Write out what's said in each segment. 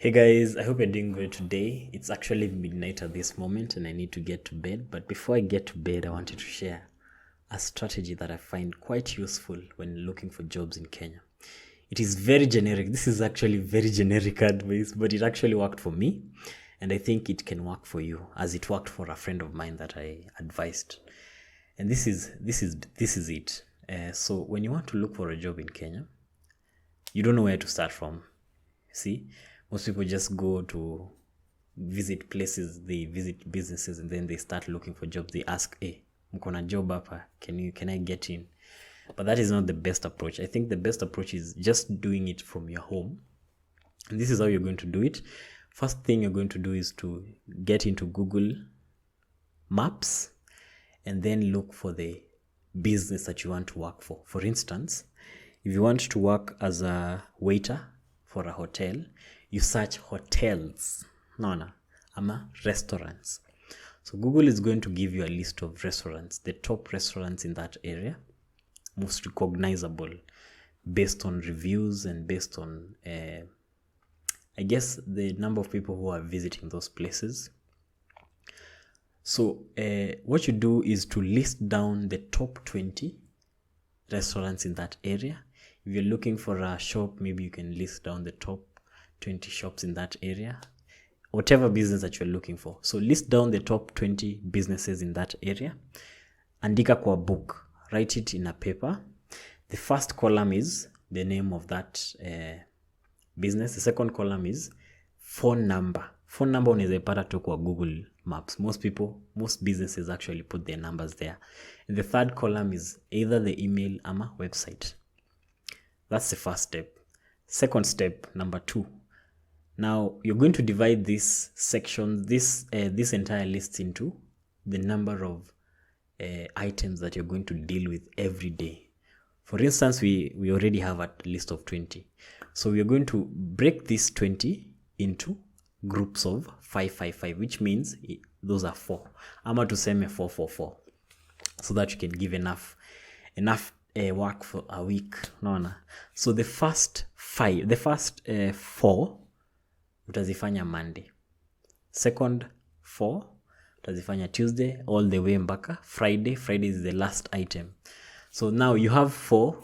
Hey guys, I hope you're doing good today. It's actually midnight at this moment and I need to get to bed. But before I get to bed, I wanted to share a strategy that I find quite useful when looking for jobs in Kenya. It is very generic. This is actually very generic advice, but it actually worked for me. And I think it can work for you, as it worked for a friend of mine that I advised. And this is it. So when you want to look for a job in Kenya, you don't know where to start from. See, most people just go to visit places, they visit businesses, and then they start looking for jobs. They ask, hey, mko na job hapa, can I get in? But that is not the best approach. I think the best approach is just doing it from your home. And this is how you're going to do it. First thing you're going to do is to get into Google Maps and then look for the business that you want to work for. For instance, if you want to work as a waiter for a hotel, you search hotels, ama restaurants. So Google is going to give you a list of restaurants, the top restaurants in that area, most recognizable based on reviews and based on, I guess, the number of people who are visiting those places. So what you do is to list down the top 20 restaurants in that area. If you're looking for a shop, maybe you can list down the top 20 shops in that area, whatever business that you're looking for. So list down the top 20 businesses in that area. Andika kwa book, write it in a paper. The first column is the name of that business. The second column is phone number. Phone number unaweza ipata tu kwa Google Maps. Most businesses actually put their numbers there. And the third column is either the email ama website. That's the first step. Second step, number 2. Now you're going to divide this section, this entire list into the number of items that you're going to deal with every day. For instance, we already have a list of 20. So we're going to break this 20 into groups of 5, which means those are 4. Ama tuseme 4, so that you can give enough work for a week. So the first 4 utazifanya Monday. Second 4 utazifanya Tuesday all the way mpaka Friday. Friday is the last item. So now you have 4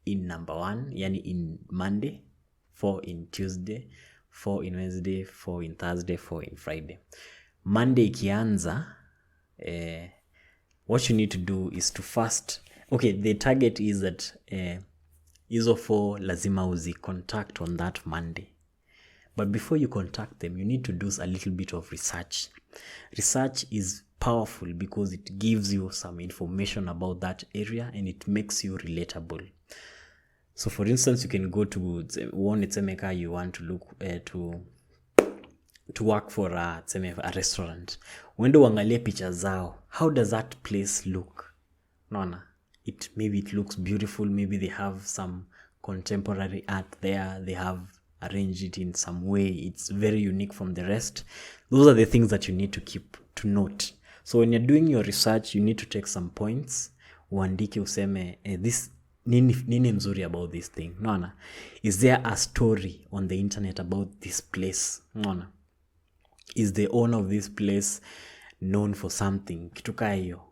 in number 1, yani in Monday, 4 in Tuesday, 4 in Wednesday, 4 in Thursday, 4 in Friday. Monday ikianza, what you need to do is to first, the target is that hizo 4 lazima uzi contact on that Monday. But before you contact them, you need to do a little bit of research. Research is powerful because it gives you some information about that area and it makes you relatable. So for instance, you can go to one Itsemeka, you want to look to work for a restaurant. Wende uangalie picha zao. How does that place look? Maybe it looks beautiful. Maybe they have some contemporary art there. They have arranged it in some way. It's very unique from the rest. Those are the things that you need to note. So when you're doing your research, you need to take some points. Uandike useme, this nini mzuri about this thing. Is there a story on the internet about this place? Is the owner of this place known for something? Kituka hiyo.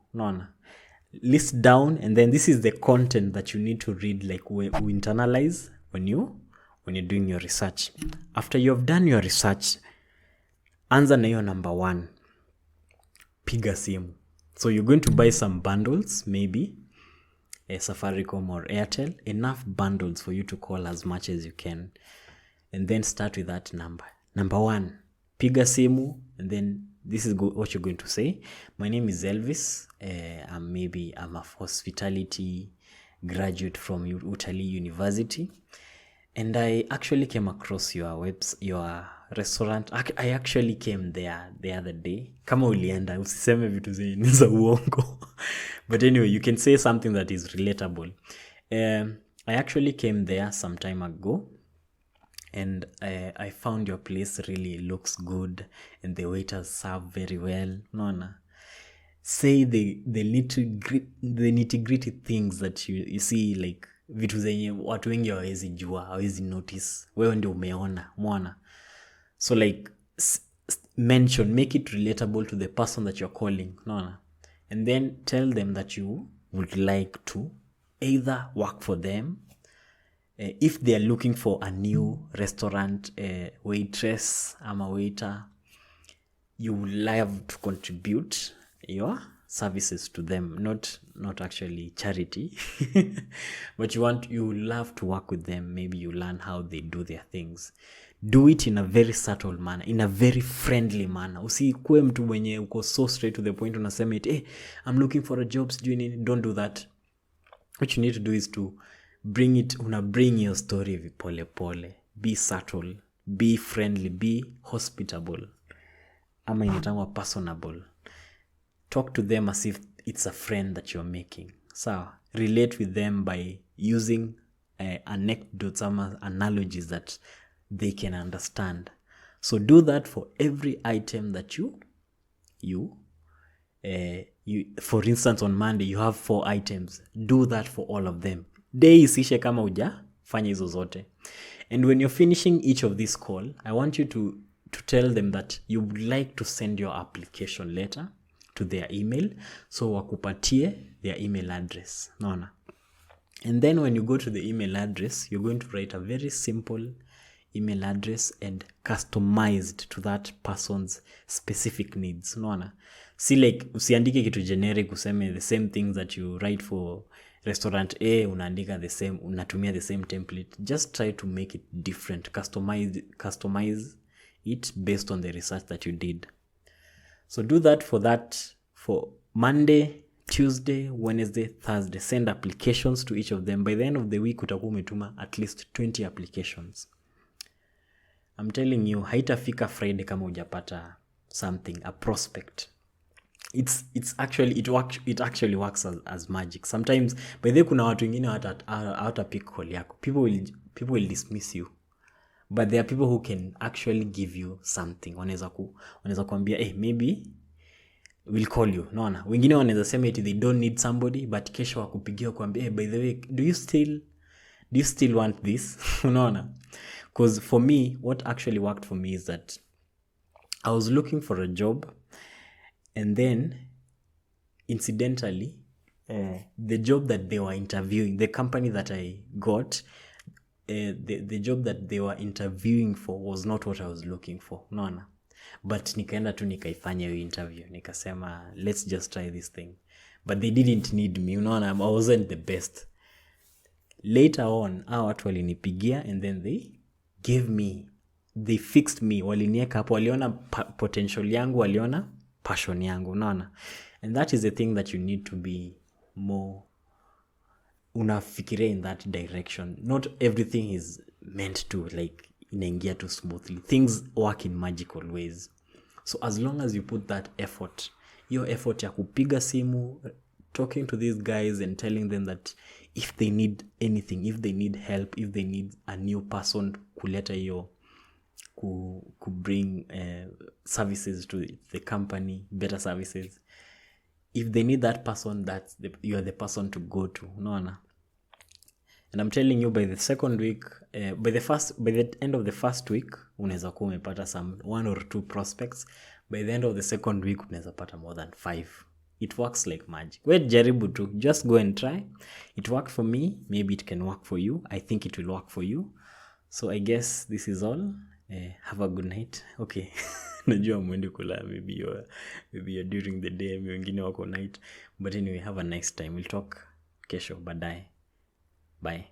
List down, and then this is the content that you need to read, like we internalize when you're doing your research. After you have done your research, anza na hiyo number 1, piga simu. So you're going to buy some bundles, maybe a Safaricom or Airtel, enough bundles for you to call as much as you can, and then start with that number. Number 1, piga simu, and then this is what you're going to say. My name is Elvis. I'm a hospitality graduate from Utali University, and I actually came across your restaurant. I actually came there the other day. Kama ulienda, usiseme vitu zenye za uongo. But anyway, you can say something that is relatable. I actually came there some time ago, and I found your place really looks good, and the waiters serve very well. Say the nitty-gritty things that you see, like vitu zenye watu wengi hawawezi jua, hawawezi notice, wewe ndio umeona, mwana. So like mention, make it relatable to the person that you're calling, unaona, and then tell them that you would like to either work for them, if they are looking for a new restaurant waitress ama waiter, you would love to contribute your services to them, not actually charity but you love to work with them. Maybe you learn how they do their things. Do it in a very subtle manner, in a very friendly manner. Usikue mtu mwenye uko so straight to the point, unasema it, I'm looking for a job, sijui nini. Don't do that. What you need to do is to bring your story pole pole. Be subtle, be friendly, be hospitable, ama inatangwa personable. Talk to them as if it's a friend that you're making. So relate with them by using anecdotes, analogies that they can understand. So do that for every item that you for instance, on Monday you have 4 items. Do that for all of them. Day isishe kama hujafanya hizo zote. And when you're finishing each of this call, I want you to tell them that you would like to send your application letter to their email, so wakupatie their email address, naona. And then when you go to the email address, you're going to write a very simple email address and customized to that person's specific needs, naona. See, like usiandike kitu generic, useme the same things that you write for restaurant A, unaandika the same, unatumia the same template. Just try to make it different, customize it based on the research that you did. So do that for Monday, Tuesday, Wednesday, Thursday. Send applications to each of them. By the end of the week, utakuwa umetuma at least 20 applications. I'm telling you, haitafika Friday kama hujapata something, a prospect. It actually works as magic. Sometimes by the way, kuna watu wengine hata pick call yako. People will dismiss you. But there are people who can actually give you something. Wanaweza kuambia, maybe we'll call you. Naona. Wengine wanaweza sema they don't need somebody, but kesho wakupigia kuambia, by the way, do you still want this? Unaona? Because for me, what actually worked for me is that I was looking for a job, and then incidentally, the job that they were interviewing, the company that I got, the job that they were interviewing for was not what I was looking for, naona. But nikaenda tu nikaifanya hiyo interview, nikasema let's just try this thing, but they didn't need me, unaona. I wasn't the best. Later on, watu walinipigia, and then they fixed me, walinieka hapo, waliona potential yangu, waliona passion yangu, unaona. And that is the thing that you need to be more unafikiria in that direction. Not everything is meant to like inaingia too smoothly. Things work in magical ways. So as long as you put that effort, your effort ya kupiga simu, talking to these guys and telling them that if they need anything, if they need help, if they need a new person kuleta hiyo bring services to the company, better services, if they need that person, you are the person to go to, unaona. And I'm telling you, by the second week, by the end of the first week, unaweza kuwa umepata some 1 or 2 prospects. By the end of the second week, unaweza pata more than 5. It works like magic. Wait, jaribu tu. Just go and try. It worked for me. Maybe it can work for you. I think it will work for you. So I guess this is all. Have a good night. Okay. Najua mwende kula. Maybe you're during the day. Wengine wako night. But anyway, have a nice time. We'll talk kesho. Bye.